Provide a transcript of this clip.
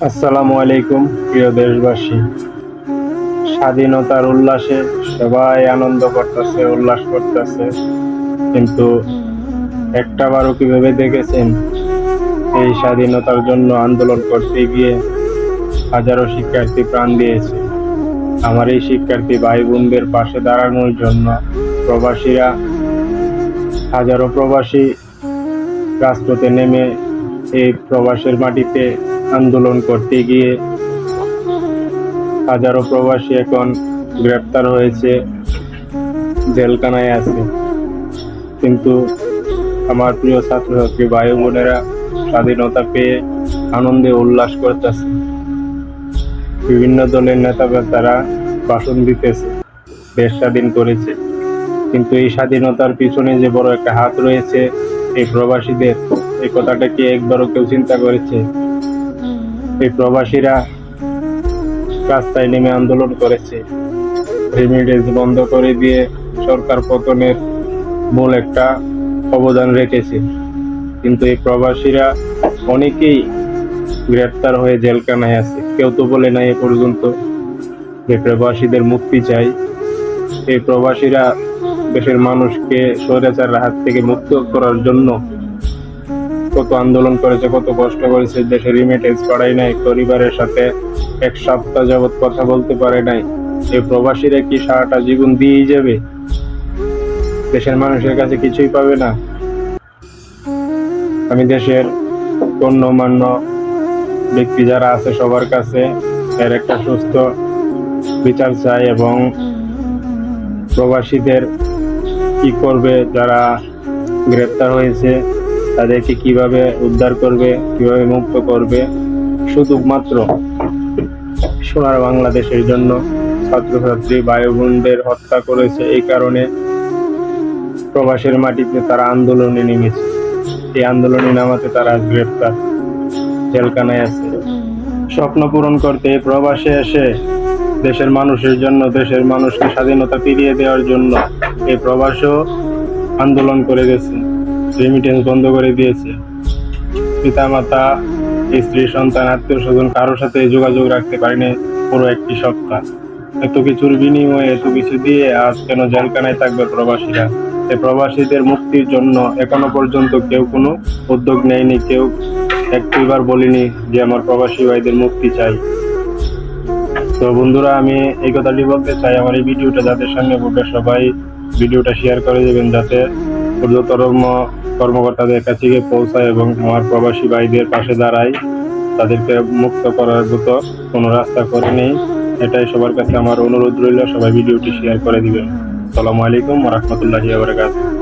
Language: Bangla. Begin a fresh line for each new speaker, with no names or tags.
আসসালামু আলাইকুম প্রিয় দেশবাসী। স্বাধীনতার উল্লাসে সবাই আনন্দ করতেছে, উল্লাস করতেছে, কিন্তু একটাবারও কি ভেবে দেখেছেন এই স্বাধীনতার জন্য আন্দোলন করতে গিয়ে হাজারো শিক্ষার্থী প্রাণ দিয়েছে। আমার এই শিক্ষার্থী ভাই বোনদের পাশে দাঁড়ানোর জন্য প্রবাসীরা, হাজারো প্রবাসী রাজপথে নেমে এই প্রবাসের মাটিতে আন্দোলন করতে গিয়ে হাজারো প্রবাসী এখন গ্রেপ্তার হয়েছে, জেলখানায় আছে। কিন্তু আমার প্রিয় ছাত্রছাত্রী ভাই বোনেরা স্বাধীনতা পেয়ে আনন্দে উল্লাস করতেছে। বিভিন্ন দলের নেতারা ভাষণ দিতেছে, দেশ স্বাধীন করেছে, কিন্তু এই স্বাধীনতার পিছনে যে বড় একটা হাত রয়েছে এই প্রবাসীদের, এই কথাটা কি একবারও কেউ চিন্তা করেছে? এই প্রবাসীরা রাস্তায় নেমে আন্দোলন করেছে, রেমিটেন্স বন্ধ করে দিয়ে সরকার পতনের মূল একটা অবদান রেখেছে। কিন্তু এই প্রবাসীরা অনেকেই গ্রেপ্তার হয়ে জেলখানায় আছে। কেউ তো বলে নাই এ পর্যন্ত যে প্রবাসীদের মুক্তি চাই। এই প্রবাসীরা দেশের মানুষকে স্বৈরাচারের হাত থেকে মুক্ত করার জন্য কত আন্দোলন করেছে, কত কষ্ট করেছে। দেশের রিমিটেন্স পাঠায় নাই, পরিবারের সাথে এক সপ্তাহ যাবৎ কথা বলতে পারে নাই। এই প্রবাসীরা কি সারাটা জীবন দিয়েই যাবে? দেশের মানুষের কাছে কিছুই পাবে না? আমি দেশের গণ্যমান্য ব্যক্তি যারা আছে সবার কাছে এর একটা সুস্থ বিচার চাই, এবং প্রবাসীদের কি করবে, যারা গ্রেপ্তার হয়েছে তাদেরকে কিভাবে উদ্ধার করবে, কিভাবে মুক্ত করবে। শুধুমাত্র সোনার বাংলাদেশের জন্য ছাত্রছাত্রী ভাই বোনদের হত্যা করেছে, এই কারণে প্রবাসের মাটিতে তারা আন্দোলনে নেমেছে। এই আন্দোলনে নামাতে তারা গ্রেপ্তার, জেলখানায় আছে। স্বপ্ন পূরণ করতে প্রবাসে এসে দেশের মানুষের জন্য, দেশের মানুষকে স্বাধীনতা ফিরিয়ে দেওয়ার জন্য এই প্রবাসও আন্দোলন করে গেছে, রেমিটেন্স বন্ধ করে দিয়েছে। পিতামাতা, স্ত্রী, সন্তান, আত্মীয় স্বজন কারোর সাথে যোগাযোগ রাখতে পারেনি পুরো একটি সপ্তাহ। এত কিছুর বিনিময়ে, এত কিছু দিয়ে আজ কেন জেলখানায় থাকবে প্রবাসীরা? এই প্রবাসীদের মুক্তির জন্য এখনো পর্যন্ত কেউ কোনো উদ্যোগ নেয়নি, কেউ একটিবার বলিনি যে আমার প্রবাসী ভাইদের মুক্তি চাই। তো বন্ধুরা, আমি এই কথাটি বলতে চাই, আমার এই ভিডিওটা যাদের সামনে পড়বে সবাই ভিডিওটা শেয়ার করে দেবেন, যাতে ঊর্ধ্বতম কর্মকর্তাদের কাছে গিয়ে পৌঁছায় এবং আমার প্রবাসী ভাইদের পাশে দাঁড়ায়, তাদেরকে মুক্ত করার মতো কোনো রাস্তা করে নেই। এটাই সবার কাছে আমার অনুরোধ রইল, সবাই ভিডিওটি শেয়ার করে দিবেন। আসসালামু আলাইকুম ওয়া রাহমাতুল্লাহি ওয়া বারাকাতুহু।